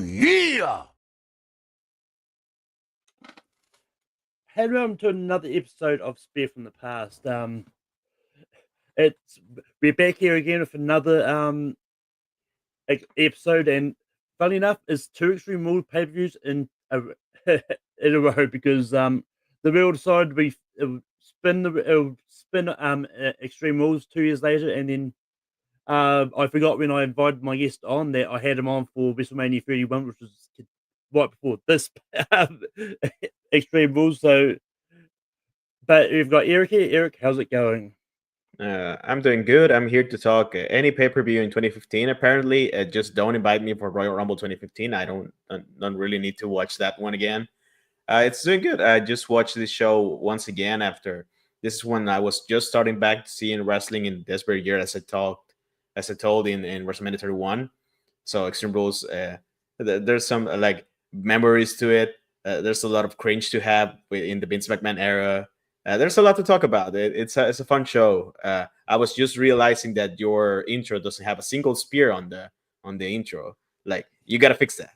yeah! Hello to another episode of Spear from the Past. We're back here again with another episode, and funny enough, it's two Extreme Rules pay-per-views in a in a row because the wheel decided it'll spin Extreme Rules 2 years later, and then I forgot when I invited my guest on that I had him on for WrestleMania 31, which was right before this Extreme Rules. So, but we've got Eric here. Eric, how's it going? I'm doing good. I'm here to talk any pay-per-view in 2015. Apparently, just don't invite me for Royal Rumble 2015. I don't really need to watch that one again. It's doing good. I just watched this show once again after this is when I was just starting back to seeing wrestling in this very year, as I told in WrestleMania 31. So Extreme Rules, there's some like memories to it. There's a lot of cringe to have in the Vince McMahon era. There's a lot to talk about. It's a fun show. I was just realizing that your intro doesn't have a single spear on the intro. Like you gotta fix that.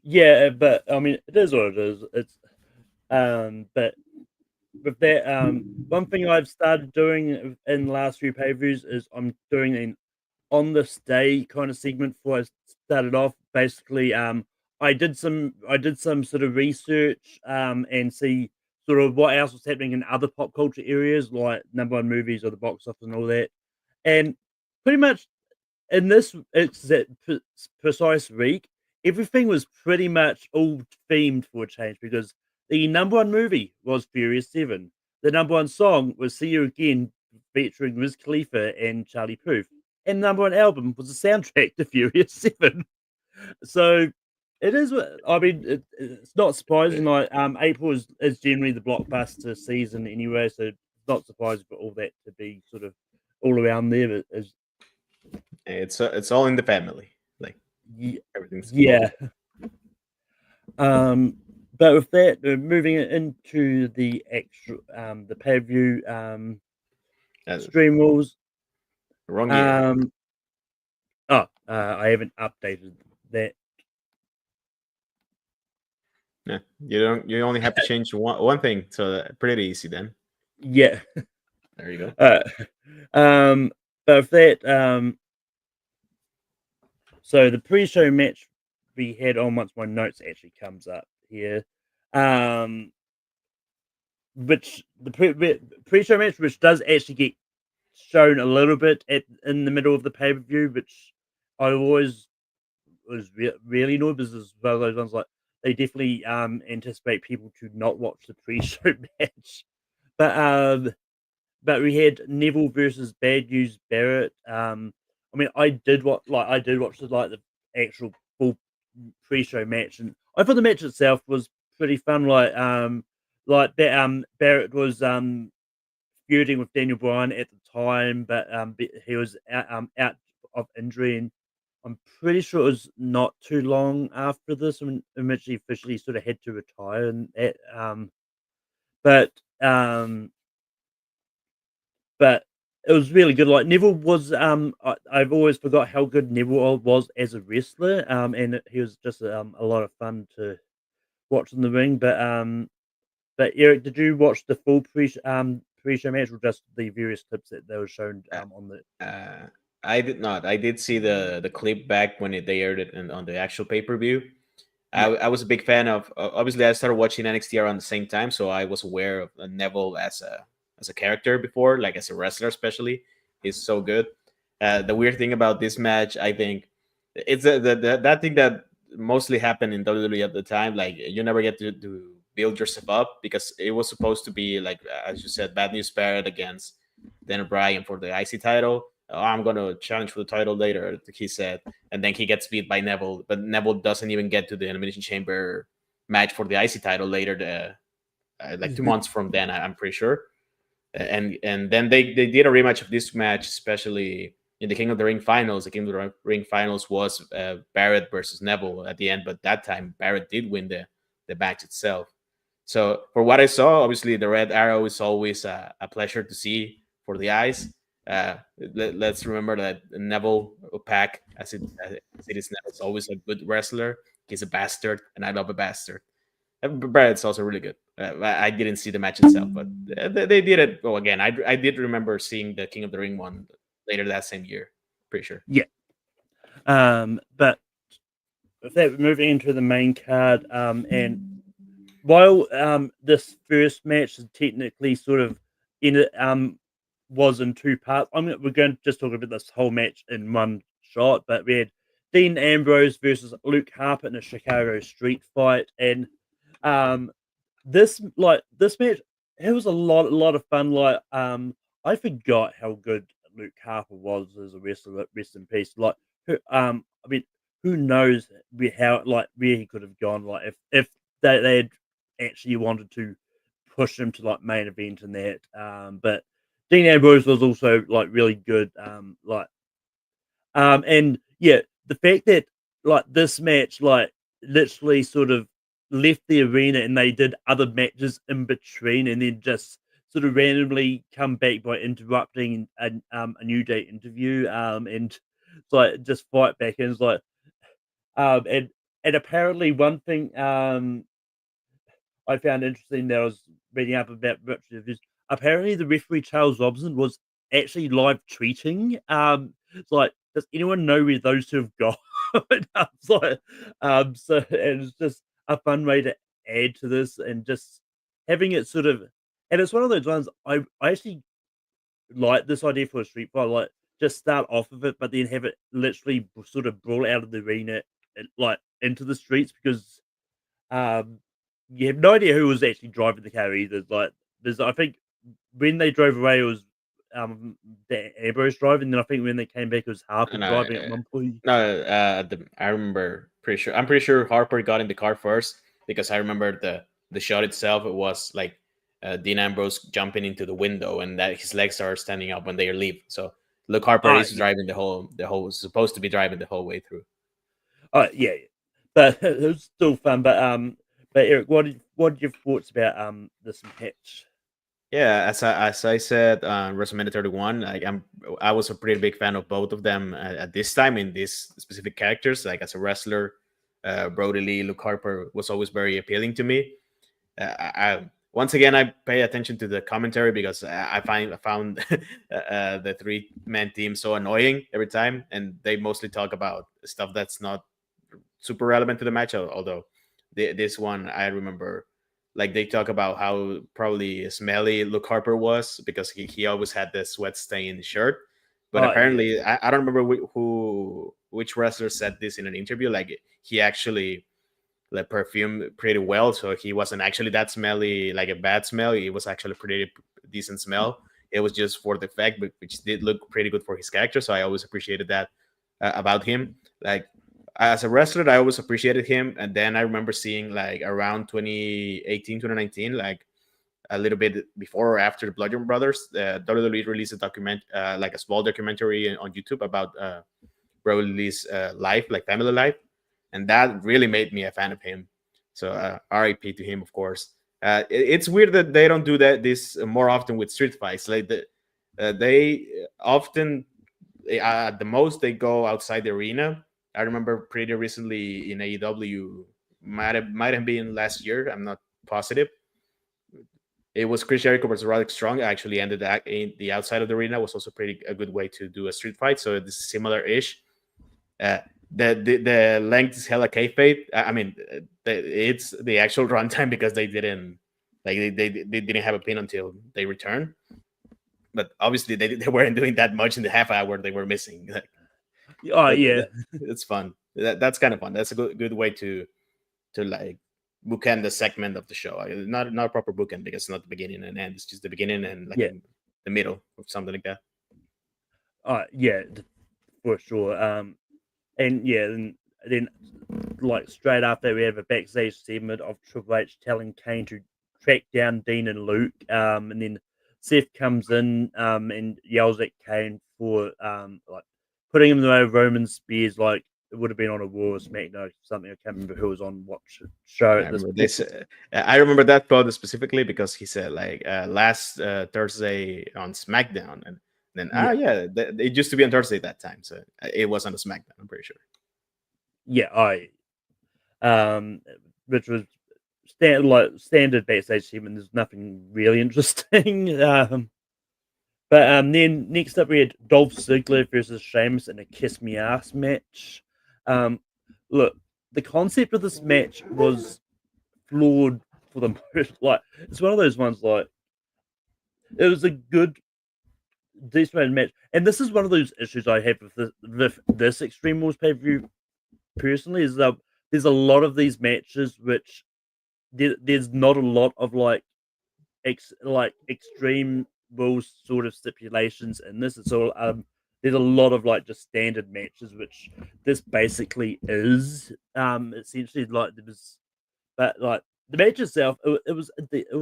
Yeah, but I mean, it is what it is. It's but with that, one thing I've started doing in the last few pay-per-views is I'm doing an on this day kind of segment before I started off. Basically, I did some sort of research and see sort of what else was happening in other pop culture areas like number one movies or the box office and all that. And pretty much in this precise week, everything was pretty much all themed for a change because the number one movie was Furious 7. The number one song was See You Again featuring Wiz Khalifa and Charlie Puth. And the number one album was the soundtrack to Furious 7. So it is. I mean, it's not surprising. Like April is generally the blockbuster season anyway, so it's not surprising for all that to be sort of all around there. It's all in the family. Like everything's yeah. But with that, moving into the extra the pay-per-view Extreme Rules. Wrong year. I haven't updated that. Yeah, you only have to change one thing, so pretty easy then. Yeah. There you go. But with that, so the pre-show match we had on once my notes actually comes up here, which the pre-show match, which does actually get shown a little bit in the middle of the pay-per-view, which I always was really annoyed because it's one of those ones like they definitely anticipate people to not watch the pre-show match, but we had Neville versus Bad News Barrett. I mean, I did watch the actual full pre-show match, and I thought the match itself was pretty fun. Barrett was feuding with Daniel Bryan at the time, but he was out of injury, and I'm pretty sure it was not too long after this when he officially sort of had to retire, and but it was really good. Like Neville was, I've always forgot how good Neville was as a wrestler, and he was just a lot of fun to watch in the ring. But Eric, did you watch the full pre-show match or just the various clips that they were shown on the? I did not. I did see the clip back when they aired it on the actual pay-per-view. Yeah. I was a big fan of. Obviously, I started watching NXT around the same time, so I was aware of Neville as a character before, like as a wrestler, especially. He's so good. The weird thing about this match, I think, it's that thing that mostly happened in WWE at the time. Like you never get to build yourself up because it was supposed to be like, as you said, Bad News Barrett against Daniel Bryan for the IC title. I'm going to challenge for the title later, he said. And then he gets beat by Neville, but Neville doesn't even get to the Elimination Chamber match for the IC title later, like 2 months from then, I'm pretty sure. And then they did a rematch of this match, especially in the King of the Ring finals. The King of the Ring finals was Barrett versus Neville at the end, but that time Barrett did win the match itself. So for what I saw, obviously the Red Arrow is always a pleasure to see for the eyes. Let's remember that Neville Pack, as it is Neville's always a good wrestler. He's a bastard, and I love a bastard. Brad's also really good. I didn't see the match itself, but they did it. Well, again, I did remember seeing the King of the Ring one later that same year. Pretty sure. Yeah. But with that, moving into the main card, and while this first match is technically sort of in it, was in two parts. We're going to just talk about this whole match in one shot, but we had Dean Ambrose versus Luke Harper in a Chicago street fight, and this match, it was a lot of fun. I forgot how good Luke Harper was as a wrestler. Rest in peace. I mean, who knows where he could have gone? If they had actually wanted to push him to main event and that. But Dean Ambrose was also really good. And yeah, the fact that this match literally sort of left the arena and they did other matches in between and then just sort of randomly come back by interrupting a New Day interview and just fight back and it's and apparently one thing I found interesting that I was reading up about Richard reviews. Apparently, the referee Charles Robinson was actually live tweeting. Does anyone know where those two have gone? So it's just a fun way to add to this and just having it sort of, and it's one of those ones I actually like this idea for a street fight. Just start off of it, but then have it literally sort of brawl out of the arena, into the streets because you have no idea who was actually driving the car either. I think when they drove away, it was Ambrose driving. Then I think when they came back, it was Harper driving at one point. No, I remember. I'm pretty sure Harper got in the car first because I remember the shot itself. It was like Dean Ambrose jumping into the window and that his legs are standing up when they leave. So Luke Harper is driving the whole supposed to be driving the whole way through. Yeah, but it was still fun. But Eric, what are your thoughts about this match? Yeah, as I said, WrestleMania 31, I was a pretty big fan of both of them at this time in these specific characters. Like as a wrestler, Brody Lee, Luke Harper was always very appealing to me. Once again, I pay attention to the commentary because I found the three-man team so annoying every time, and they mostly talk about stuff that's not super relevant to the match. Although this one, I remember, like they talk about how probably smelly Luke Harper was because he always had the sweat stain in the shirt. But apparently, yeah. I don't remember which wrestler said this in an interview. Like he actually perfumed pretty well, so he wasn't actually that smelly, like a bad smell. It was actually a pretty decent smell. It was just for the fact, but which did look pretty good for his character. So I always appreciated that about him. Like as a wrestler, I always appreciated him. And then I remember seeing like around 2018, 2019, like a little bit before or after the Bludgeon Brothers, WWE released a document, like a small documentary on YouTube about Brody Lee's life, like family life. And that really made me a fan of him. So RIP to him, of course. It's weird that they don't do this more often with street fights. Like they often, at the most, they go outside the arena. I remember pretty recently in AEW, might have been last year. I'm not positive. It was Chris Jericho versus Roderick Strong. I actually ended in the outside of the arena. Was also a good way to do a street fight. So this is similar-ish. The length is hella kayfabe. I mean, it's the actual runtime because they didn't they didn't have a pin until they returned. But obviously they weren't doing that much in the half hour they were missing. It's fun. That's kind of fun. That's a good way to like bookend the segment of the show. Not a proper bookend because it's not the beginning and end. It's just the beginning and the middle or something like that. Yeah, for sure. And then like straight after we have a backstage segment of Triple H telling Kane to track down Dean and Luke, and then Seth comes in and yells at Kane for like putting him in the way of Roman Spears, like it would have been on a Raw or SmackDown or something. I can't remember who was on what show. I remember that quote specifically because he said like last Thursday on SmackDown, and Then Yeah. it used to be on Thursday that time, so it was on the SmackDown. I'm pretty sure. Yeah, which was standard backstage segment. There's nothing really interesting. But then next up we had Dolph Ziggler versus Sheamus in a kiss me ass match. Look, the concept of this match was flawed for the most. Like, it's one of those ones. Like, it was a good, decent match, and this is one of those issues I have with this Extreme Rules pay per view. Personally, is that there's a lot of these matches which there's not a lot of like extreme rules sort of stipulations in this. It's all there's a lot of like just standard matches, which this basically is. Essentially, like there was, but like the match itself, it was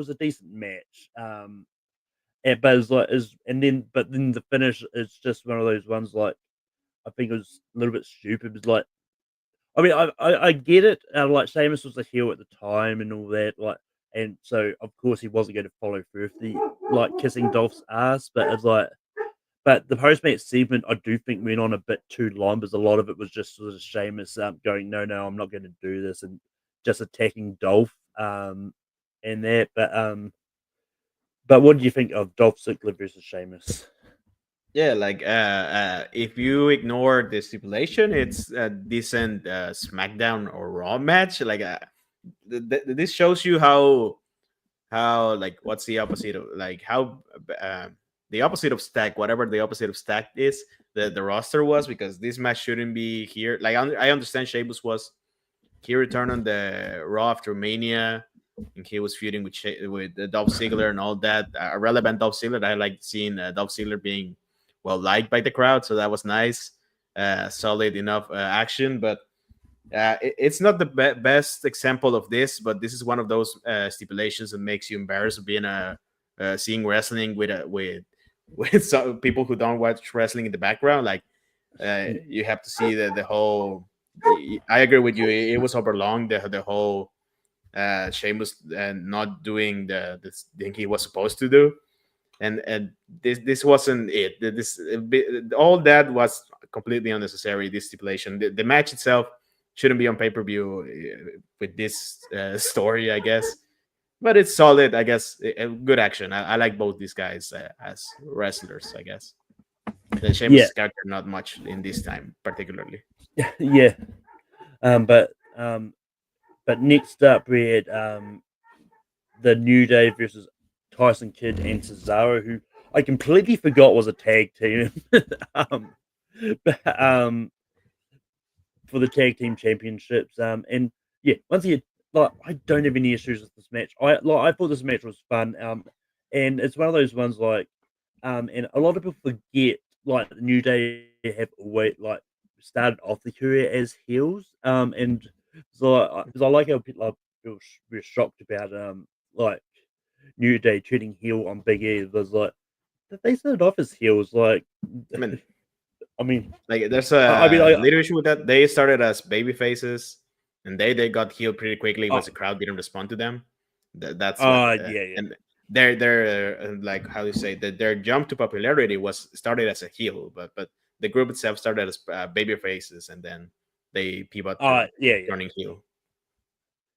a decent match. But it's like is and then but then the finish is just one of those ones like I think it was a little bit stupid. It's like I mean, I get it. Like Sheamus was a heel at the time and all that. Like, and so of course he wasn't going to follow through with the like kissing Dolph's ass. But it's like, but the post match segment I do think went on a bit too long because a lot of it was just sort of Sheamus going, no, I'm not going to do this, and just attacking Dolph. And that. But what do you think of Dolph Ziggler versus Sheamus? Yeah, like if you ignore the stipulation, it's a decent SmackDown or Raw match. Like this shows you how like what's the opposite of like how the opposite of stack, whatever the opposite of stack is, the roster was, because this match shouldn't be here. Like I understand Sheamus was he returned on the Raw after Mania, and he was feuding with Dolph Ziggler and all that. A relevant Dolph Ziggler. I like seeing Dolph Ziggler being well liked by the crowd, so that was nice. Solid enough action, but it's not the best example of this. But this is one of those stipulations that makes you embarrassed being seeing wrestling with some people who don't watch wrestling in the background. Like you have to see the whole. I agree with you. It was overlong. The whole Sheamus not doing the thing he was supposed to do, and this wasn't it. All that was completely unnecessary. This stipulation, the match itself shouldn't be on pay per view with this story, I guess. But it's solid, I guess. Good action. I like both these guys as wrestlers, I guess. The Yeah, Sheamus character not much in this time, particularly. yeah. But next up we had the New Day versus Tyson Kidd and Cesaro, who I completely forgot was a tag team. um, but, for the tag team championships. And yeah, once again, like I don't have any issues with this match. I thought this match was fun. And it's one of those ones like, and a lot of people forget like the New Day have always like started off the career as heels. And so because I like how people were shocked about like New Day turning heel on Big E. It was like they started off as heels. Like, I mean, I mean, like there's I mean, a little issue with that. They started as baby faces, and they got healed pretty quickly oh, once the crowd didn't respond to them. That's what, yeah, yeah. and their like how do you say that their jump to popularity was started as a heel, but the group itself started as baby faces, and then they pivot to Yeah, yeah. turning heel.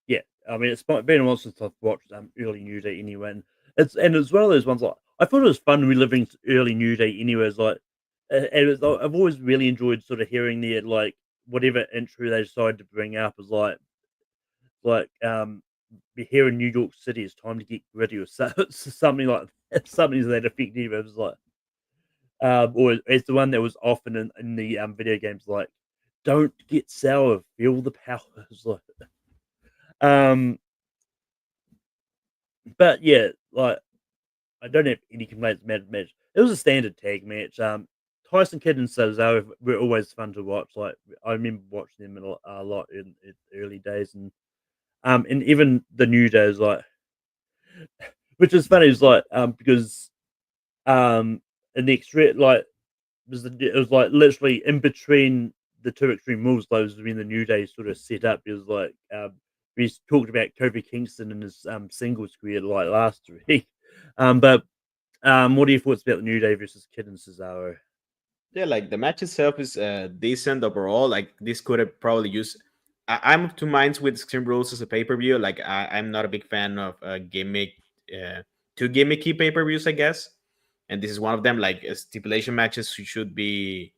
Yeah, I mean, it's been a while since I've watched early New Day anyway, and it's one of those ones like I thought it was fun reliving early New Day anyway. It's like, and I've always really enjoyed sort of hearing their like whatever intro they decided to bring up is like we're here in New York City. It's time to get gritty or something like something to that effect. Anyway, it was like or it's the one that was often in the video games like don't get sour, feel the power. It's like, um. But yeah, like I don't have any complaints about the match. It was a standard tag match. Tyson Kidd and Cesaro were always fun to watch. Like I remember watching them a lot in early days, and even the New Days, like, which is funny, is like because in the extreme like it was like literally in between the two extreme rules. Those when the New Day sort of set up. It was like we talked about Kofi Kingston and his singles career like last week, but What are your thoughts about the New Day versus Kid and Cesaro? Yeah, like the match itself is decent overall. Like this could have probably used. I'm of two minds with Extreme Rules as a pay per view. Like I'm not a big fan of too gimmicky pay per views, I guess. And this is one of them. Like stipulation matches should be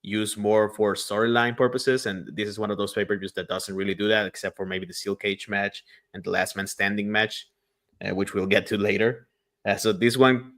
used more for storyline purposes, and this is one of those pay per views that doesn't really do that, except for maybe the Steel Cage match and the Last Man Standing match, which we'll get to later. So this one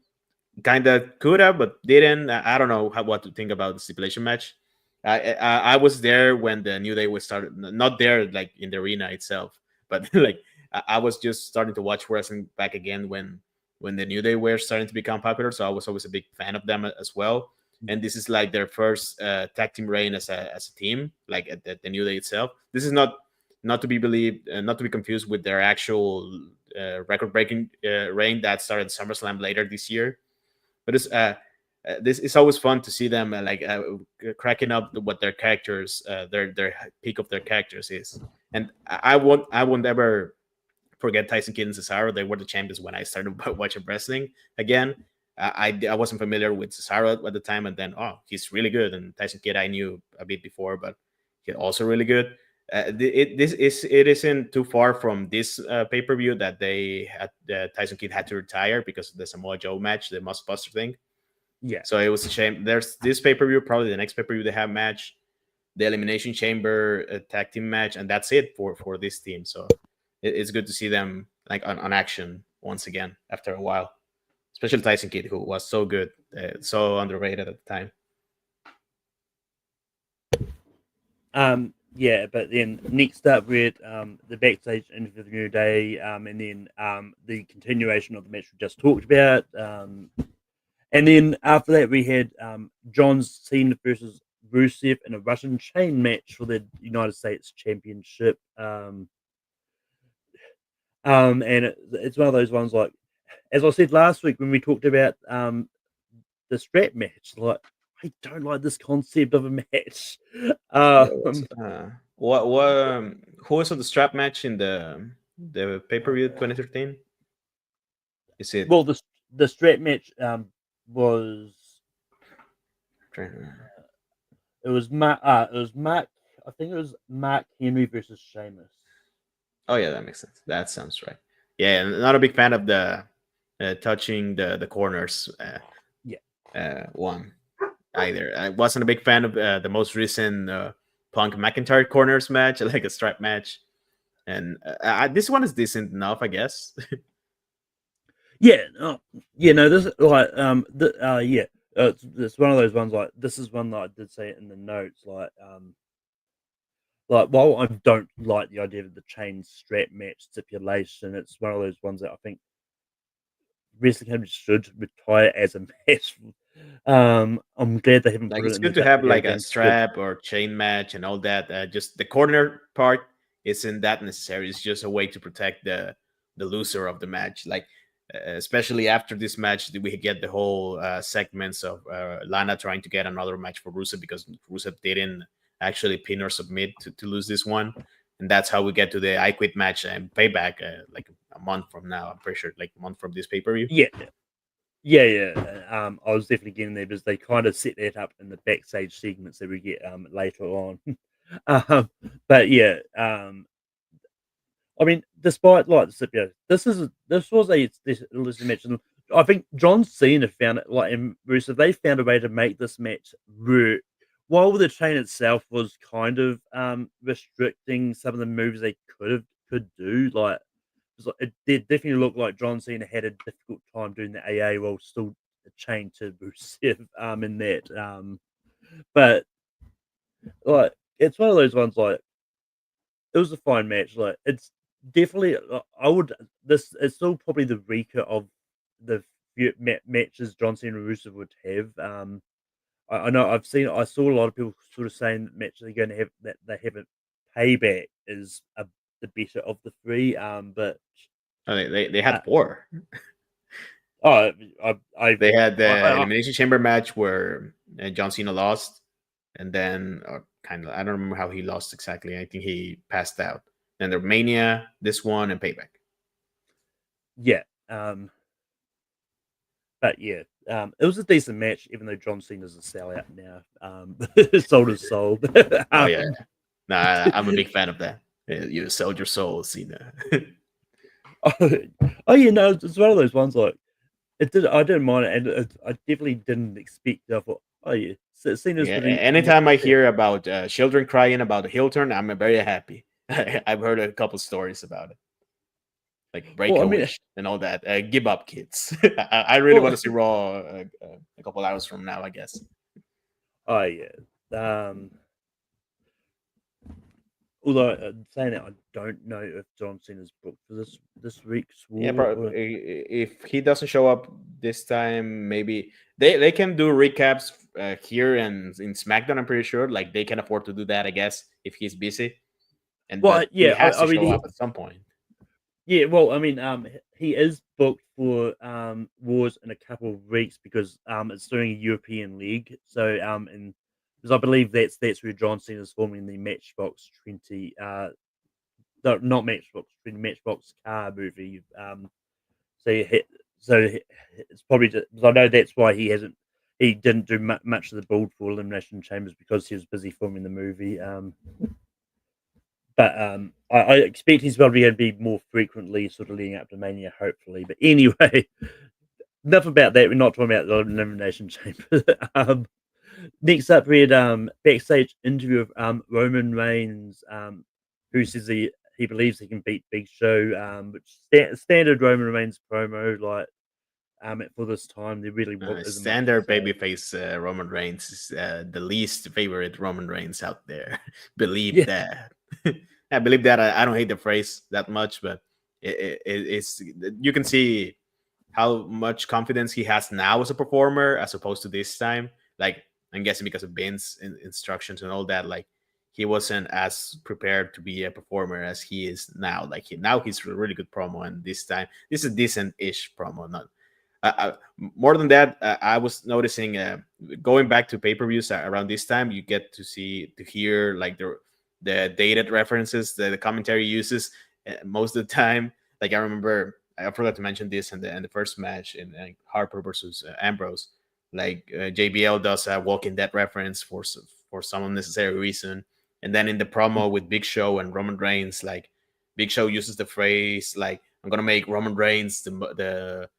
kind of could have, but didn't. I don't know what to think about the stipulation match. I was there when the New Day was started, not there like in the arena itself, but like I was just starting to watch wrestling back again when the New Day were starting to become popular. So I was always a big fan of them as well. And this is like their first tag team reign as a team, like at the New Day itself. This is not to be believed, not to be confused with their actual record breaking reign that started SummerSlam later this year. But this is always fun to see them cracking up what their characters, their peak of their characters is. And I won't ever forget Tyson Kidd and Cesaro. They were the champions when I started watching wrestling again. I wasn't familiar with Cesaro at the time, and then he's really good. And Tyson Kidd I knew a bit before, but he's also really good. It isn't too far from this pay per view that Tyson Kidd had to retire because of the Samoa Joe match, the Must Buster thing. Yeah. So it was a shame. There's this pay per view, probably the next pay per view they have match, the Elimination Chamber tag team match, and that's it for this team. So it's good to see them like on action once again after a while, especially Tyson Kidd, who was so good, so underrated at the time. Yeah, but then next up we had the backstage interview of the New Day, and then the continuation of the match we just talked about. And then after that we had John Cena versus Rusev in a Russian chain match for the United States Championship. And it's one of those ones like, as I said last week when we talked about the strap match, like I don't like this concept of a match. Who was on the strap match in the pay per view 2013? Is it? Well, the strap match was it was Mark. I think it was Mark Henry versus Sheamus. Oh yeah, that makes sense. That sounds right. Yeah, not a big fan of the touching the corners. One either. I wasn't a big fan of the most recent Punk McIntyre corners match, like a strap match, and this one is decent enough, I guess. Yeah, no, this like yeah, it's one of those ones like this is one that I did say in the notes like while I don't like the idea of the chain strap match stipulation, it's one of those ones that I think wrestling should retire as a match. I'm glad they haven't Like put it it's in the good to have like a game strap or chain match and all that. Just the corner part isn't that necessary. It's just a way to protect the loser of the match. Like especially after this match, we get the whole segments of Lana trying to get another match for Rusev because Rusev didn't actually pin or submit to lose this one, and that's how we get to the I Quit match and Payback like a month from now. I'm pretty sure like a month from this pay per view. Yeah. I was definitely getting there because they kind of set that up in the backstage segments that we get later on. But yeah, I mean, despite like the stipulation, this was a match. And I think John Cena found it like and Rusev, they found a way to make this match work. While the chain itself was kind of restricting some of the moves they could do, like it did definitely look like John Cena had a difficult time doing the AA while still chained to Rusev in that. But like it's one of those ones like it was a fine match. Like it's definitely I would this it's still probably the weaker of the few matches John Cena and Rusev would have. I know I saw a lot of people sort of saying that match they're going to have that they have a payback is the better of the three. But They had four. Oh, They had the Elimination Chamber match where John Cena lost, and then kind of I don't remember how he lost exactly. I think he passed out. Then the Mania, this one, and Payback. Yeah. but yeah, it was a decent match, even though John Cena's a sellout now. Sold his soul. Oh yeah, nah, I'm a big fan of that. You sold your soul, Cena. Oh yeah, no, it's one of those ones like it did. I didn't mind it, and I definitely didn't expect it. I thought, oh yeah, Cena's Yeah, gonna. anytime I hear about children crying about the heel turn, I'm very happy. I've heard a couple stories about it, like break Well, I a mean, wish and all that. Give up, kids. I really well, want to see Raw a couple hours from now, I guess. oh yeah. Although saying that, I don't know if John Cena's booked for this week's Yeah, War. Or, if he doesn't show up this time, maybe they can do recaps here and in SmackDown. I'm pretty sure, like they can afford to do that, I guess, if he's busy. And well, but he yeah, has I to mean, show up at some point. yeah, well, I mean, he is booked for Wars in a couple of weeks because it's doing a European league. So and because I believe that's where John Cena is forming the Matchbox 20 no, not Matchbox 20 Matchbox car movie. So it's probably just, 'cause I know that's why he didn't do much of the build for Elimination Chambers because he was busy filming the movie. But I expect he's probably going to be more frequently sort of leading up to Mania, hopefully. But anyway, enough about that. We're not talking about the Elimination Chamber. Next up, we had backstage interview of Roman Reigns, who says he believes he can beat Big Show, which standard Roman Reigns promo. Like for this time, there really isn't much to Standard say. babyface Roman Reigns is the least favorite Roman Reigns out there. Believe Yeah. that. I believe that. I don't hate the phrase that much, but it's you can see how much confidence he has now as a performer as opposed to this time. Like I'm guessing because of Ben's instructions and all that. Like he wasn't as prepared to be a performer as he is now. Like now he's a really good promo, and this time this is a decent-ish promo, not more than that. I was noticing going back to pay-per-views around this time, you get to hear like the dated references that the commentary uses most of the time. Like I remember, I forgot to mention this in the first match in Harper versus Ambrose. Like JBL does a Walking Dead reference for some unnecessary reason, and then in the promo with Big Show and Roman Reigns, like Big Show uses the phrase like "I'm gonna make Roman Reigns the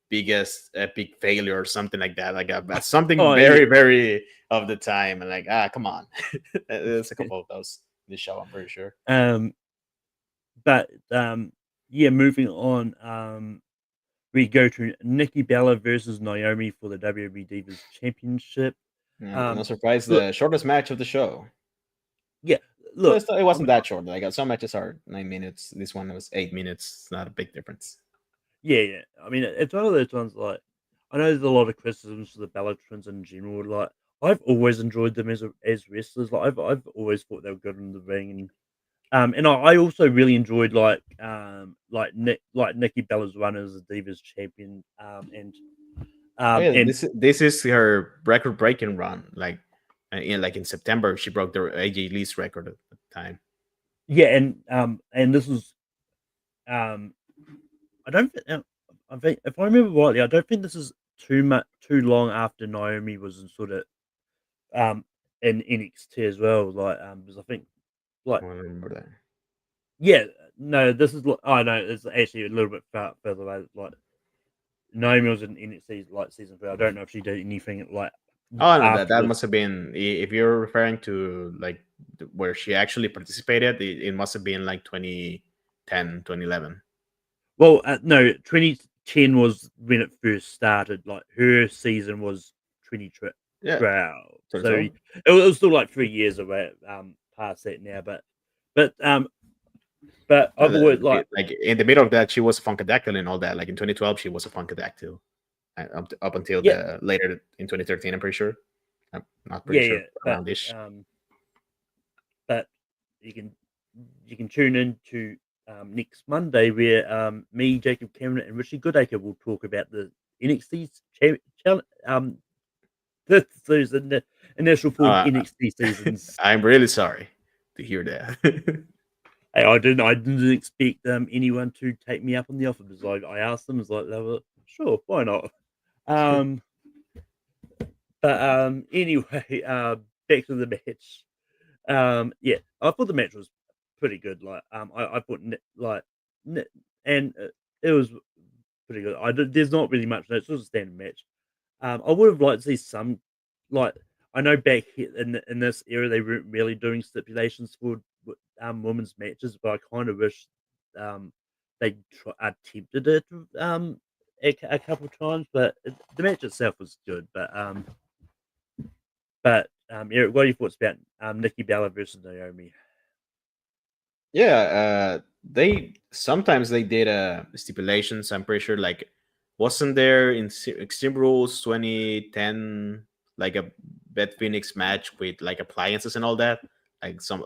biggest epic failure" or something like that, like something Oh, very yeah. very of the time, and like come on. There's a couple of those in the show, I'm pretty sure. But yeah, moving on. We go to Nikki Bella versus Naomi for the WWE Divas Championship. I'm not Um, surprised, look, the shortest match of the show. yeah, Well, look. it I wasn't mean, that short. Like some matches are 9 minutes, this one was 8 minutes. It's not a big difference. yeah. I mean, it's one of those ones. Like, I know there's a lot of criticisms for the Bella Twins in general. Like, I've always enjoyed them as wrestlers. Like, I've always thought they were good in the ring, and I also really enjoyed like Nikki Bella's run as a Divas champion. Oh yeah, And this is her record breaking run. Like in September, she broke the AJ Lee's record at the time. yeah, and this was um I don't think I think if I remember rightly, I don't think this is too long after Naomi was in sort of um in NXT as well. Like because I think like I don't remember that. yeah, no, this is oh no, it's actually a little bit further away. Like Naomi was in NXT like season 3. I don't know if she did anything like Oh no, after that this. must have been, if you're referring to like where she actually participated. It must have been like 2010, 2011. Well, no, 2010 was when it first started. Like her season was 2012. Yeah, So 2012. it was still like 3 years away past that now. But I've always like Like in the middle of that, she was a Funkadactyl and all that. Like in 2012, she was a Funkadactyl. Up until yeah, the later in 2013, I'm pretty sure. I'm not pretty yeah, sure but around this. but you can tune in to next Monday where me, Jacob Cameron, and Richie Goodacre will talk about the NXT this season, the initial 4 Uh, NXT seasons. I'm really sorry to hear that. Hey, I didn't expect anyone to take me up on the offer because I asked them, it's like they were sure, why not? Um, but anyway, back to the match. Yeah, I thought the match was pretty good. Like, I thought Ni- and it was pretty good. There's not really much. It's just a standard match. I would have liked to see some, like, I know back here in this era they weren't really doing stipulations for women's matches, but I kind of wish um they attempted it a couple times. But the match itself was good. Eric, what are your thoughts about Nikki Bella versus Naomi? Yeah, they sometimes they did stipulations. I'm pretty sure, like, wasn't there in Extreme Rules 2010 like a Beth Phoenix match with like appliances and all that? Like some,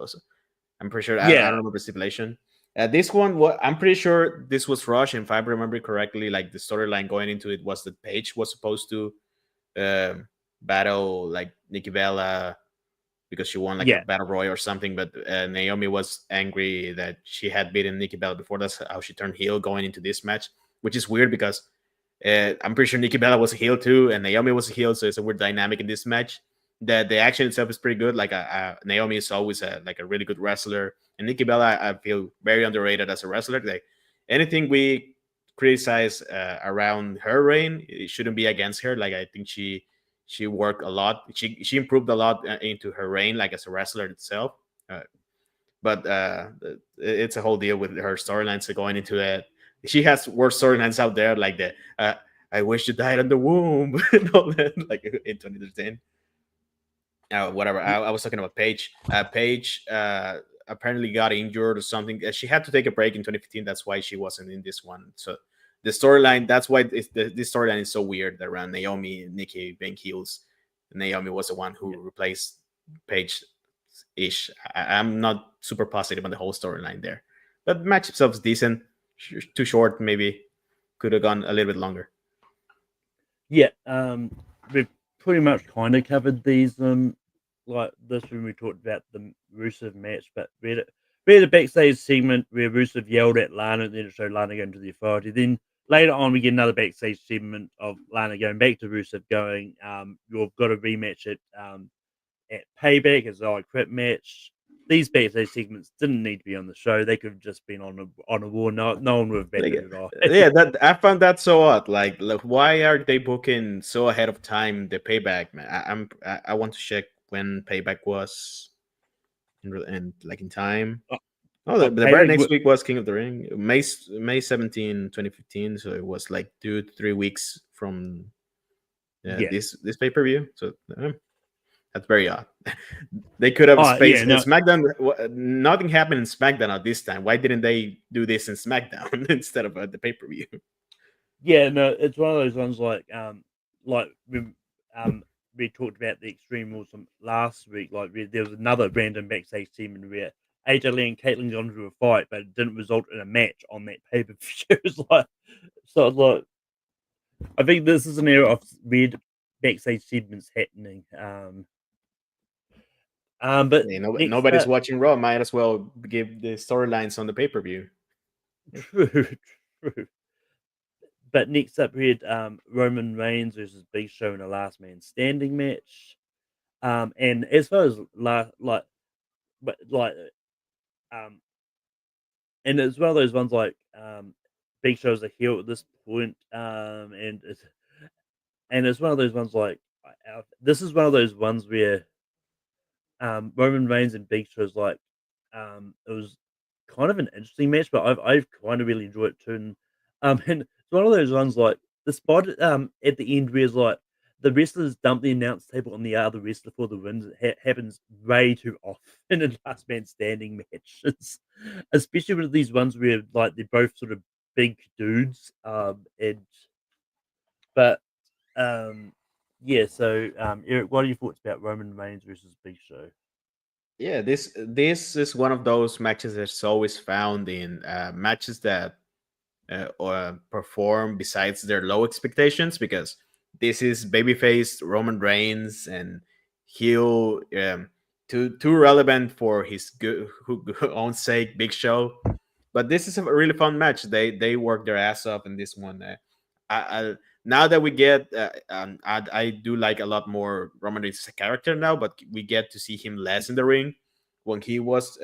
I'm pretty sure I Yeah, don't remember stipulation. This one, what I'm pretty sure this was Rush, and if I remember correctly, like the storyline going into it was that Paige was supposed to battle like Nikki Bella because she won like a yeah, battle royal or something. But Naomi was angry that she had beaten Nikki Bella before. That's how she turned heel going into this match, which is weird because I'm pretty sure Nikki Bella was a heel too, and Naomi was a heel, so it's a weird dynamic in this match. The action itself is pretty good. Like Naomi is always like a really good wrestler, and Nikki Bella I feel very underrated as a wrestler. Like anything we criticize around her reign, it shouldn't be against her. Like I think she worked a lot. She improved a lot into her reign, like as a wrestler itself. Uh, but it's a whole deal with her storylines going into it. She has worse storylines out there, like the "I wish you died in the womb" and all that, like in 2013. Whatever. y- I was talking about Paige. Paige apparently got injured or something. She had to take a break in 2015. That's why she wasn't in this one. So the storyline. That's why this storyline is so weird around Naomi and Nikki being heels. Naomi was the one who yeah. replaced Paige. Ish. I'm not super positive on the whole storyline there, but the match itself is decent. Too short, maybe. Could have gone a little bit longer. Yeah, we've pretty much kind of covered these like this when we talked about the Rusev match, but we had a backstage segment where Rusev yelled at Lana, and then it showed Lana going to the Authority. Then later on, we get another backstage segment of Lana going back to Rusev, going, "You've got to rematch it at Payback as I Quit match." These backstage segments didn't need to be on the show; they could have just been on a war. No one would have Like, batted it off. yeah, that I found that so odd. Like, why are they booking so ahead of time the payback? Man, I want to check when payback was and like in time. Oh, the very Payback. next week was King of the Ring, May 17, 2015. So it was like 2 3 weeks from Yeah. this pay per view. So that's very odd. They could have Oh yeah, spaced no, SmackDown. Nothing happened in SmackDown at this time. Why didn't they do this in SmackDown instead of the pay per view? yeah, no. It's one of those ones like we talked about the Extreme Rules from last week. Like there was another random backstage segment where AJ Lee and Caitlyn got into a fight, but it didn't result in a match on that pay per view. It's like so. It's like I think this is an era of weird backstage segments happening. But Yeah, next nobody's up, watching Raw. Might as well give the storylines on the pay per view. true, true. But next up, we had Roman Reigns versus Big Show in a Last Man Standing match. And as far as but like, um, and it's one of those ones like, Big Show's a heel at this point, and it's one of those ones like, this is one of those ones where, Roman Reigns and Big Show's like, it was kind of an interesting match, but I've kind of really enjoyed it too. And it's one of those ones like the spot at the end where it's like the wrestlers dump the announce table on the other wrestler for the wins. It happens way too often in a last man standing matches, especially with these ones where like they're both sort of big dudes. And but yeah. So Eric, what are your thoughts about Roman Reigns versus Big Show? Yeah, this is one of those matches that's always found in matches that or perform besides their low expectations, because this is babyface Roman Reigns and heel too relevant for his good own sake Big Show. But this is a really fun match. They work their ass off in this one. now that we get, I do like a lot more Roman Reigns as a character now, but we get to see him less in the ring. When he was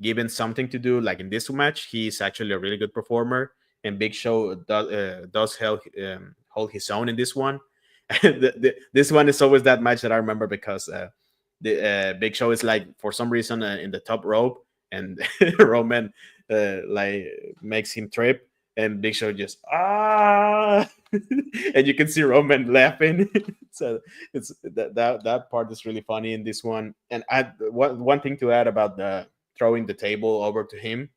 given something to do, like in this match, he's actually a really good performer, and Big Show does hold his own in this one. This one is always that match that I remember because the Big Show is like for some reason in the top rope, and Roman like makes him trip, and Big Show just and you can see Roman laughing. So it's that part is really funny in this one. And one thing to add about the throwing the table over to him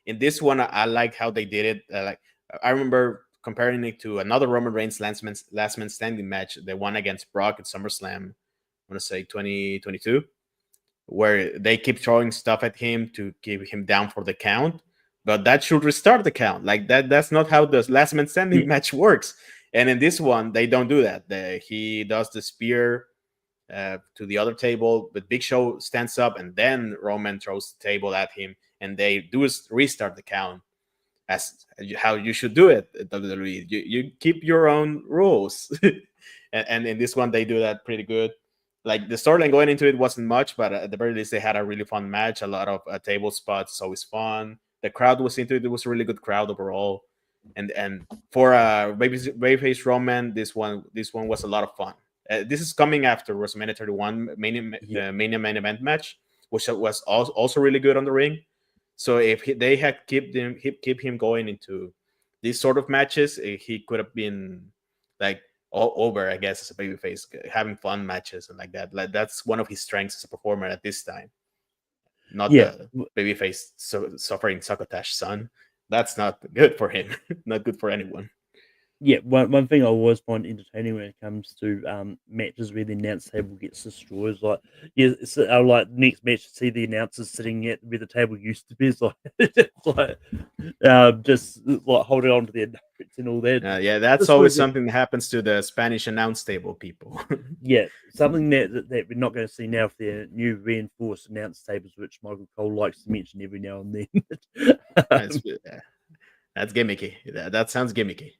in this one, I like how they did it. Like I remember comparing it to another Roman Reigns last man standing match, the one against Brock at SummerSlam. I want to say 2022, where they keep throwing stuff at him to keep him down for the count, but that should restart the count. Like that's not how the last man standing match works. And in this one, they don't do that. He does the spear to the other table, but Big Show stands up, and then Roman throws the table at him, and they do restart the count as how you should do it at WWE. You keep your own rules. And in this one, they do that pretty good. Like the storyline going into it wasn't much, but at the very least, they had a really fun match. A lot of table spots, it's always fun. The crowd was into it. It was a really good crowd overall. And for babyface Roman, this one was a lot of fun. This is coming after WrestleMania 31 Mania main event match, which was also really good on the ring. So if they had keep him going into these sort of matches, he could have been like all over, I guess, as a babyface, having fun matches and like that. Like that's one of his strengths as a performer at this time. Not the babyface suffering succotash son. That's not good for him. Not good for anyone. Yeah, one thing I always find entertaining when it comes to matches where the announce table gets destroyed is like, like next match, see the announcers sitting at where the table used to be. It's like, just like holding on to their notes and all that. Yeah, that's always something that happens to the Spanish announce table people. Yeah, something that we're not going to see now for their new reinforced announce tables, which Michael Cole likes to mention every now and then. That's gimmicky. That sounds gimmicky.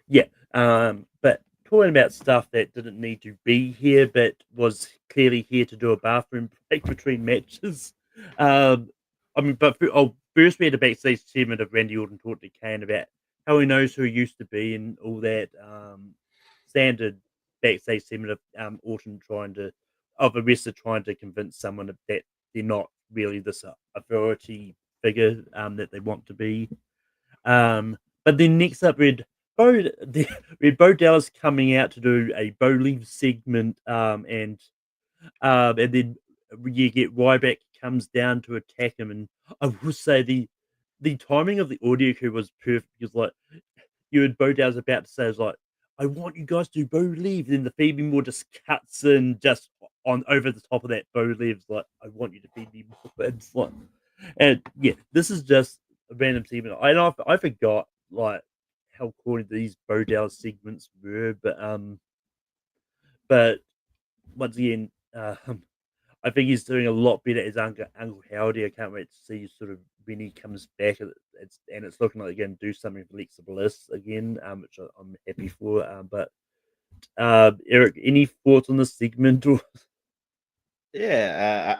Yeah, but talking about stuff that didn't need to be here, but was clearly here to do a bathroom break between matches. But first we had a backstage segment of Randy Orton talk to Kane about how he knows who he used to be and all that. Standard backstage segment of Orton Arista trying to convince someone that they're not really this authority figure that they want to be. But then next up, we had Bo Dallas coming out to do a Bo Leave segment, and then you get Ryback comes down to attack him, and I will say the timing of the audio cue was perfect because like you had Bo Dallas about to say, "Is like I want you guys to Bo Leave," then the Phoebe Moore just cuts in just on over the top of that Bo Leave's like, "I want you to feed me more." It's like, and yeah, this is just a random segment. I forgot like how corny these Bo Dallas segments were, but once again, I think he's doing a lot better as Uncle Howdy. I can't wait to see sort of when he comes back. It's looking like they're going to do something for Alexa Bliss again, which I'm happy for. But Eric, any thoughts on this segment? Yeah,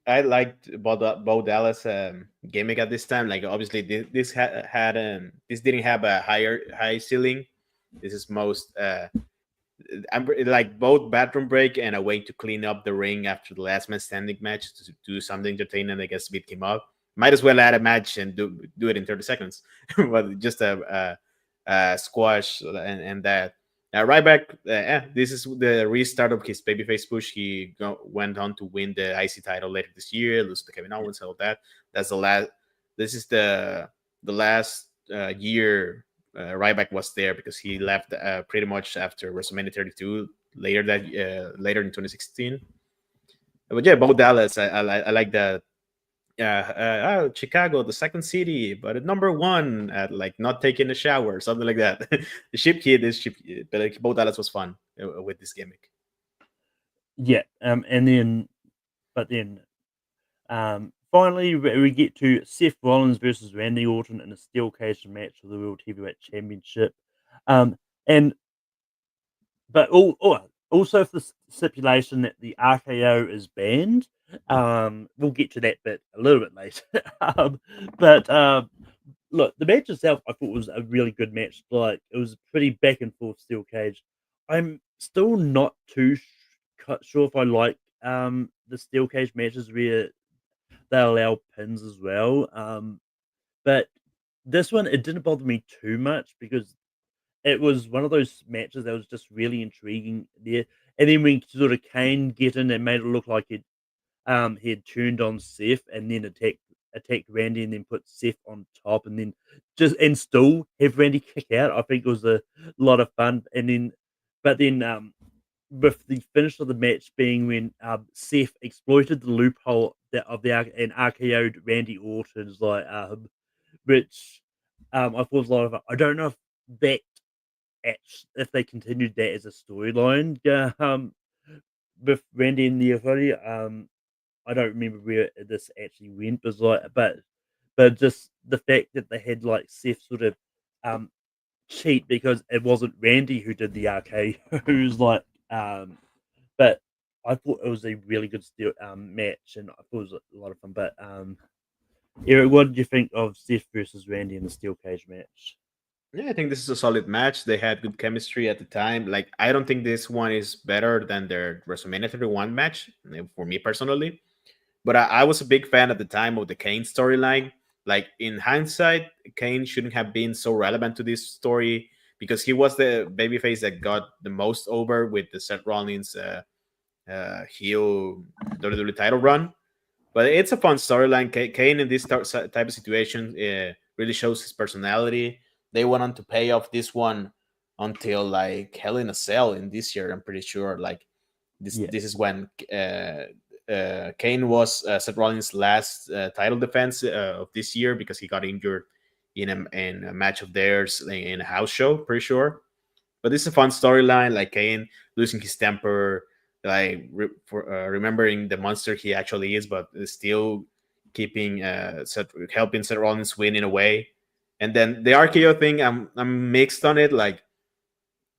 I liked Bo Dallas gimmick at this time. Like obviously this this didn't have a high ceiling. This is most I'm like both bathroom break and a way to clean up the ring after the last man standing match to do something entertaining. I guess beat him up. Might as well add a match and do it in 30 seconds, but just a squash and that. Ryback, this is the restart of his babyface push. He went on to win the IC title later this year, lose to Kevin Owens, all that. That's the last. This is the last year Ryback was there because he left pretty much after WrestleMania 32 later in 2016. But yeah, Bo Dallas, I like that. Chicago, the second city, but at number one at like not taking a shower, something like that. The ship kid is ship, but like Bo Dallas was fun with this gimmick. Yeah, and then, but then, finally we get to Seth Rollins versus Randy Orton in a steel cage match for the World Heavyweight Championship. Um, and but also for the stipulation that the RKO is banned. We'll get to that bit a little bit later. But look, the match itself I thought was a really good match. Like it was a pretty back and forth steel cage. I'm still not too sure if I like the steel cage matches where they allow pins as well. But this one it didn't bother me too much because it was one of those matches that was just really intriguing there. And then when sort of Kane get in, it made it look like he had turned on Seth and then attacked Randy and then put Seth on top and then and still have Randy kick out. I think it was a lot of fun. And then but then with the finish of the match being when Seth exploited the loophole and RKO'd Randy Orton's which I thought was a lot of fun. I don't know that if they continued that as a storyline, with Randy and the Authority. I don't remember where this actually went, but just the fact that they had like Seth sort of cheat because it wasn't Randy who did the RK, who's but I thought it was a really good match, and I thought it was a lot of fun. But Eric, what did you think of Seth versus Randy in the steel cage match? Yeah, I think this is a solid match. They had good chemistry at the time. Like, I don't think this one is better than their WrestleMania 31 match for me personally. But I was a big fan at the time of the Kane storyline. Like, in hindsight, Kane shouldn't have been so relevant to this story because he was the babyface that got the most over with the Seth Rollins heel WWE title run. But it's a fun storyline. Kane in this type of situation really shows his personality. They went on to pay off this one until like Hell in a Cell in this year. I'm pretty sure. Like this, Yeah. this is when Kane was Seth Rollins' last title defense of this year because he got injured in a match of theirs in a house show. Pretty sure. But this is a fun storyline. Like Kane losing his temper, like remembering the monster he actually is, but still keeping helping Seth Rollins win in a way. And then the RKO thing, I'm mixed on it. Like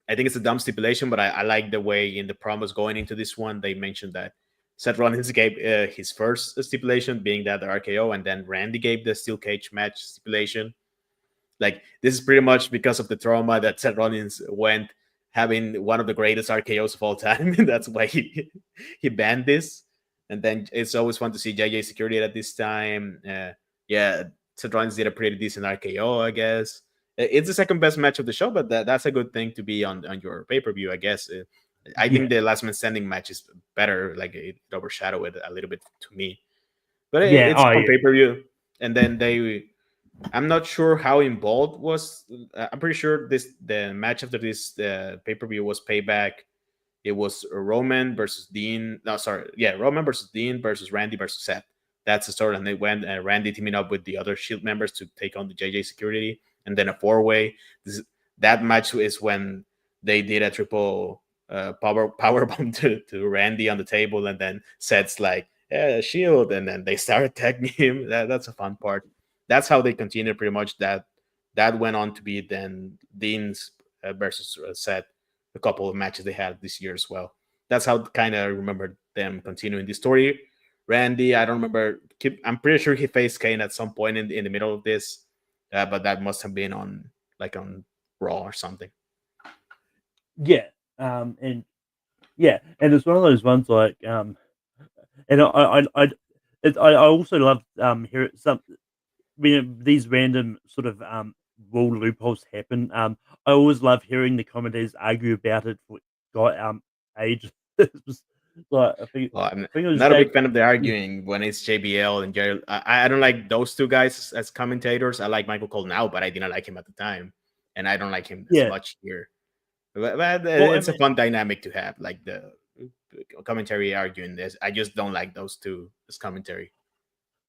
I think it's a dumb stipulation, but I like the way in the promos going into this one they mentioned that Seth Rollins gave his first stipulation, being that the RKO, and then Randy gave the steel cage match stipulation. Like this is pretty much because of the trauma that Seth Rollins went having one of the greatest RKOs of all time. That's why he banned this. And then it's always fun to see JJ Security at this time. Yeah, Seth Rollins did a pretty decent RKO, I guess. It's the second best match of the show, but that's a good thing to be on your pay per view, I guess. I think the Last Man Standing match is better. Like it overshadowed it a little bit to me, but it's on pay per view. And then I'm not sure how involved was. I'm pretty sure the match after this pay per view was Payback. It was Roman versus Dean. No, sorry, yeah, Roman versus Dean versus Randy versus Seth. That's the story, and they went Randy teaming up with the other Shield members to take on the JJ Security, and then a 4-way. That match is when they did a triple power bomb to Randy on the table, and then Seth's like, yeah, Shield, and then they started tagging him. That's a fun part. That's how they continued pretty much. That went on to be then Dean's versus Seth, a couple of matches they had this year as well. That's how kind of remember them continuing the story. Randy, I don't remember. I'm pretty sure he faced Kane at some point in the middle of this, but that must have been on Raw or something. Yeah, and it's one of those ones like and I also love hearing some when these random sort of rule loopholes happen. I always love hearing the commentators argue about it for ages. Like I'm not a big fan of the arguing when it's JBL and Jerry. I don't like those two guys as commentators. I like Michael Cole now, but I didn't like him at the time, and I don't like him as much here. But it's a fun dynamic to have, like the commentary arguing this. I just don't like those two as commentary.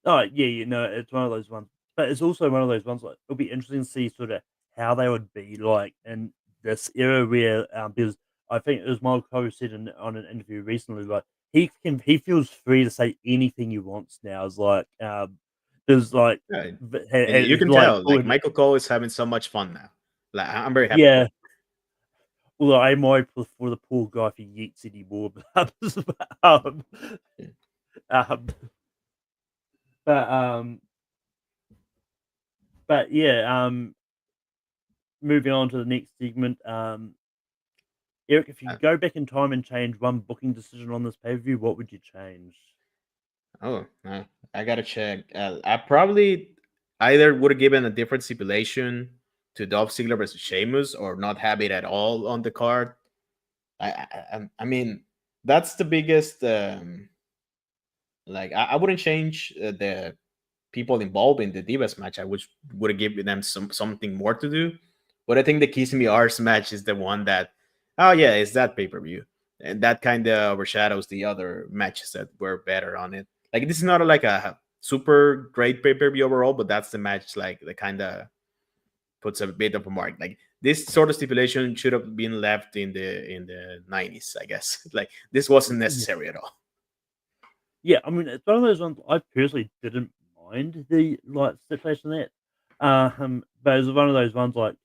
Oh yeah, it's one of those ones. But it's also one of those ones like it'll be interesting to see sort of how they would be like in this era where because I think it was Michael Cole said on an interview recently, like he feels free to say anything he wants now. It's like there's like Yeah, and you it's can like tell like Michael Cole is having so much fun now. Like I'm very happy for yeah. him. Well, I'm worried for the poor guy if he yeets anymore. um, Yeah. um, but but yeah. Moving on to the next segment. Eric, if you Uh, could go back in time and change one booking decision on this pay per view, what would you change? oh, I gotta check. I probably either would have given a different stipulation to Dolph Ziggler versus Sheamus, or not have it at all on the card. I mean, that's the biggest. Like I wouldn't change the people involved in the Divas match. I would have given them something more to do. But I think the Kiss Me Arse match is the one that, oh yeah, it's that pay per view, and that kind of overshadows the other matches that were better on it. Like this is not like a super great pay per view overall, but that's the match like that kind of puts a bit of a mark. Like this sort of stipulation should have been left in the 90s, I guess. Like this wasn't Yeah, necessary at all. yeah. I mean, it's one of those ones I personally didn't mind the like situation that, but it's one of those ones like,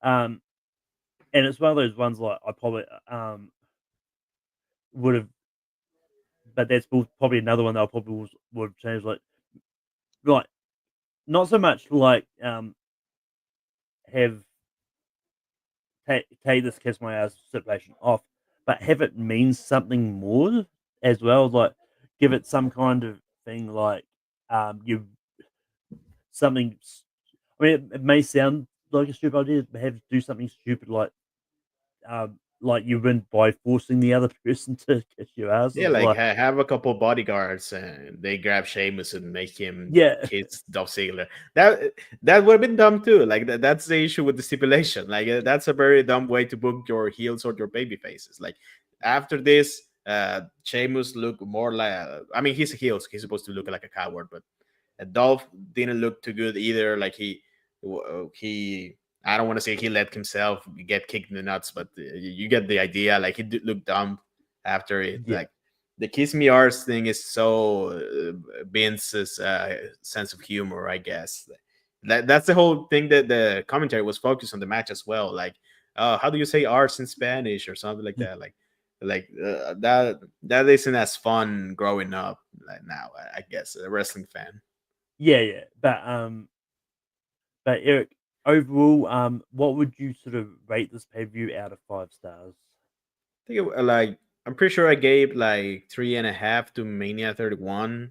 um, and it's one of those ones like I probably would have, but that's probably another one that I probably would have changed. Like not so much like have take this kiss my ass situation off, but have it mean something more as well. Like give it some kind of thing like you something. I mean, it may sound like a stupid idea, but have do something stupid like you win by forcing the other person to kiss your ass. Yeah, Is like like have a couple bodyguards and they grab Sheamus and make him yeah, kiss Dolph Ziggler. That would have been dumb too. Like that's the issue with the stipulation. Like that's a very dumb way to book your heels or your baby faces. Like after this, Sheamus look more like. I mean, he's a heel, so he's supposed to look like a coward, but Dolph didn't look too good either. Like he. I don't want to say he let himself get kicked in the nuts, but you get the idea. Like he did look dumb after it. yeah, Like the kiss me arse thing is so Vince's sense of humor, I guess. That's the whole thing that the commentary was focused on the match as well. Like, how do you say arse in Spanish or something like that? Like that isn't as fun growing up like now. I guess a wrestling fan. yeah. But Eric, overall, what would you sort of rate this pay per view out of 5 stars? I think like I'm pretty sure I gave like 3.5 to Mania 31,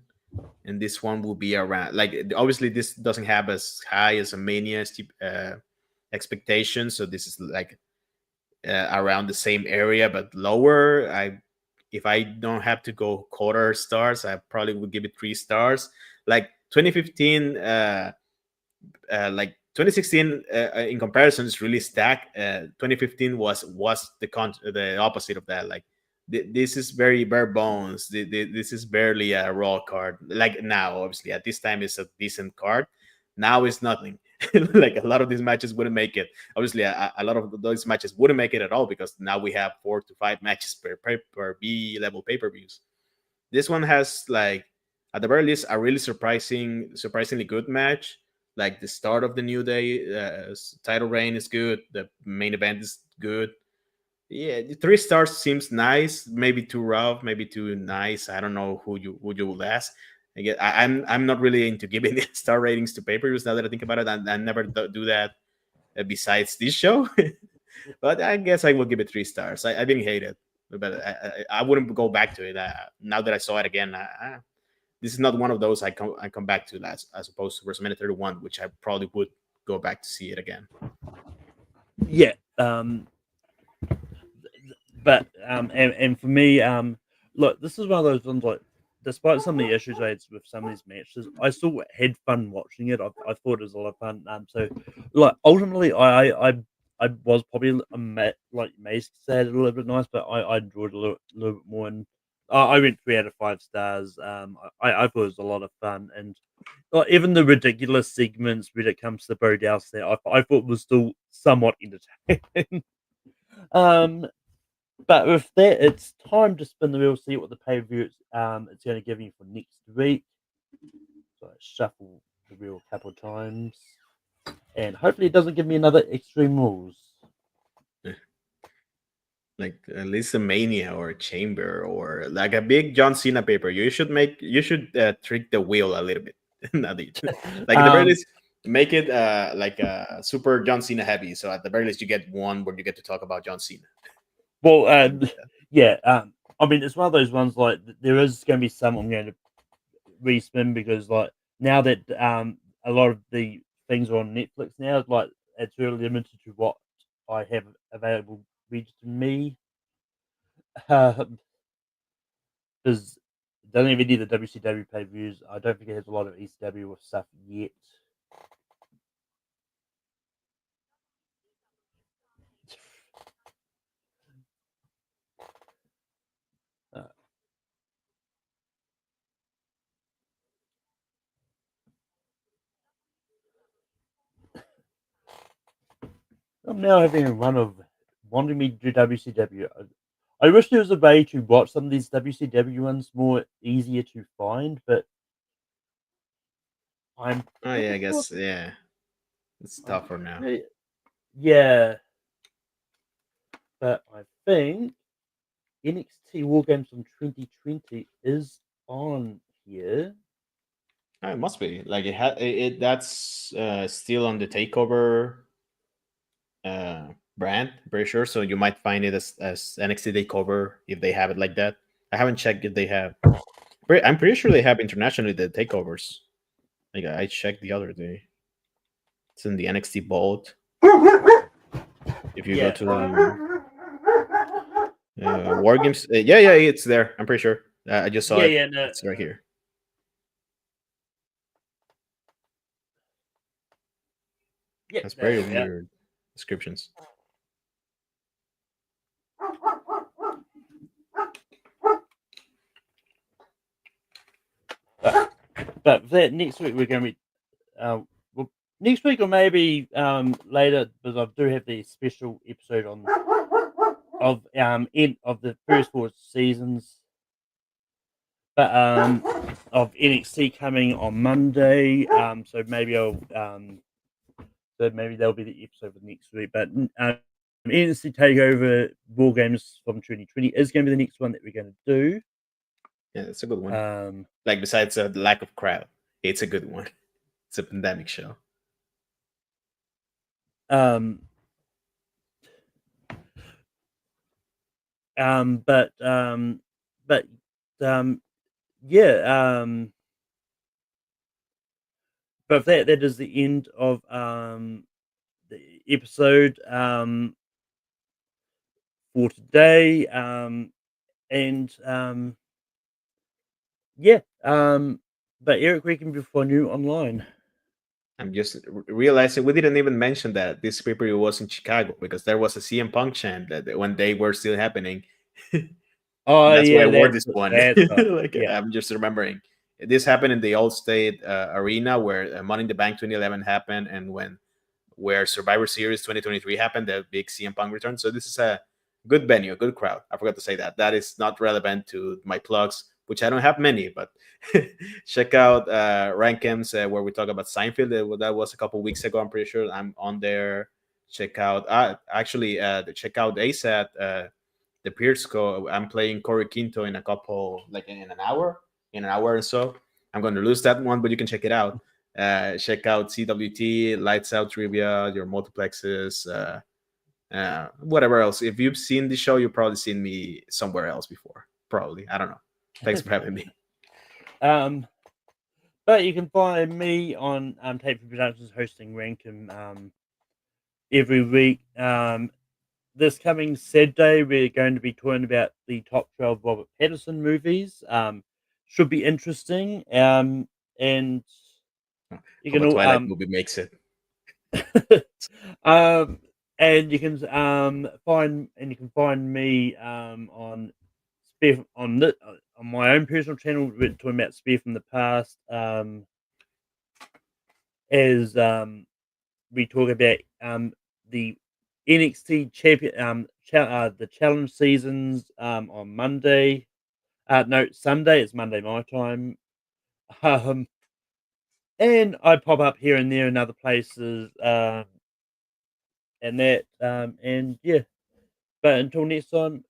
and this one will be around. Like obviously this doesn't have as high as a Mania expectation, so this is like around the same area but lower. If I don't have to go quarter stars, I probably would give it 3 stars. Like 2015, like 2016 in comparison is really stacked. 2015 was the opposite of that. Like this is very bare bones. This is barely a raw card. Like now, obviously, at this time it's a decent card. Now it's nothing. Like a lot of these matches wouldn't make it. Obviously, a lot of those matches wouldn't make it at all because now we have 4 to 5 matches per B level pay per views. This one has like at the very least a really surprisingly good match. Like the start of the New Day title reign is good. The main event is good. Yeah, the 3 stars seems nice. Maybe too rough, maybe too nice. I don't know who you will ask. I'm not really into giving star ratings to pay-per-views now that I think about it. I never do that besides this show. But I guess I will give it 3 stars. I didn't hate it, but I wouldn't go back to it. Now that I saw it again, this is not one of those I come back to as opposed to WrestleMania 31, which I probably would go back to see it again. Yeah. But and for me, look, this is one of those ones like, despite some of the issues I had with some of these matches, I still had fun watching it. I thought it was a lot of fun. So, like, ultimately, I was probably like May said, a little bit nice, but I enjoyed it a little bit more. And I went 3 out of 5 stars. I thought it was a lot of fun, and like, even the ridiculous segments when it comes to the Bo Dallas there, I thought was still somewhat entertaining. um, But with that, it's time to spin the wheel, see what the pay-per-view it's going to give me for next week. So I shuffle the wheel a couple of times, and hopefully it doesn't give me another Extreme Rules. Like at least a Mania or a Chamber or like a big John Cena paper. You should trick the wheel a little bit. Not that you- like at the very least, make it like a super John Cena heavy. So at the very least, you get one where you get to talk about John Cena. Well, yeah. I mean, it's one of those ones like there is going to be some I'm going to respin because like now that a lot of the things are on Netflix now, like it's really limited to what I have available read to me. Because it doesn't even need the WCW pay views. I don't think it has a lot of ECW with stuff yet. I'm now having a run of wanting me to do WCW. I wish there was a way to watch some of these WCW ones more easier to find, but I'm. Oh yeah, I guess it's I'm tougher now. yeah, but I think NXT War Games from 2020 is on here. Oh, it must be like that's still on the Takeover brand, pretty sure. So you might find it as NXT Takeover if they have it like that. I haven't checked if they have. I'm pretty sure they have internationally the takeovers. Like I checked the other day. It's in the NXT Vault. If you go to War Games, yeah, it's there. I'm pretty sure. I just saw it. Yeah, no, It's right here. Yeah, That's very weird descriptions. But that next week we're going to be, well, next week or maybe later, because I do have the special episode on of end of the first 4 seasons, but of NXT coming on Monday. So maybe I'll so maybe that'll be the episode for next week. But NXT Takeover War Games from 2020 is going to be the next one that we're going to do. Yeah, it's a good one. Like besides the lack of crowd, it's a good one. It's a pandemic show. Yeah. But that is the end of the episode for today. But Eric, where can we find you online? I'm just realizing we didn't even mention that this paper was in Chicago because there was a CM Punk chant that when they were still happening. That's why I wore this one. I'm just remembering this happened in the Allstate Arena where Money in the Bank 2011 happened, and where Survivor Series 2023 happened, the big CM Punk return. So this is a good venue, a good crowd. I forgot to say that. That is not relevant to my plugs, which I don't have many, but check out Rankums where we talk about Seinfeld. That was a couple weeks ago. I'm pretty sure I'm on there. Check out check out ASAT. The Pierce Co. I'm playing Corey Quinto in a couple, like in an hour or so. I'm going to lose that one, but you can check it out. Check out CWT, Lights Out Trivia, your multiplexes, whatever else. If you've seen the show, you've probably seen me somewhere else before. Probably. I don't know. Thanks for having me. But you can find me on Tape Productions hosting Rankum every week. This coming Saturday, we're going to be talking about the top 12 Robert Pattinson movies. Should be interesting. And you can Twilight movie makes it. And you can find me on Spare on my own personal channel. We're talking about Spare from the Past. As we talk about the NXT champion the challenge seasons on Monday. No, Sunday. It's Monday my time. And I pop up here and there in other places, and that, and yeah. But until next time,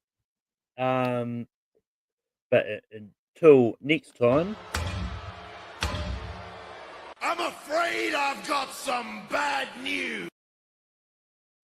until next time, I'm afraid I've got some bad news.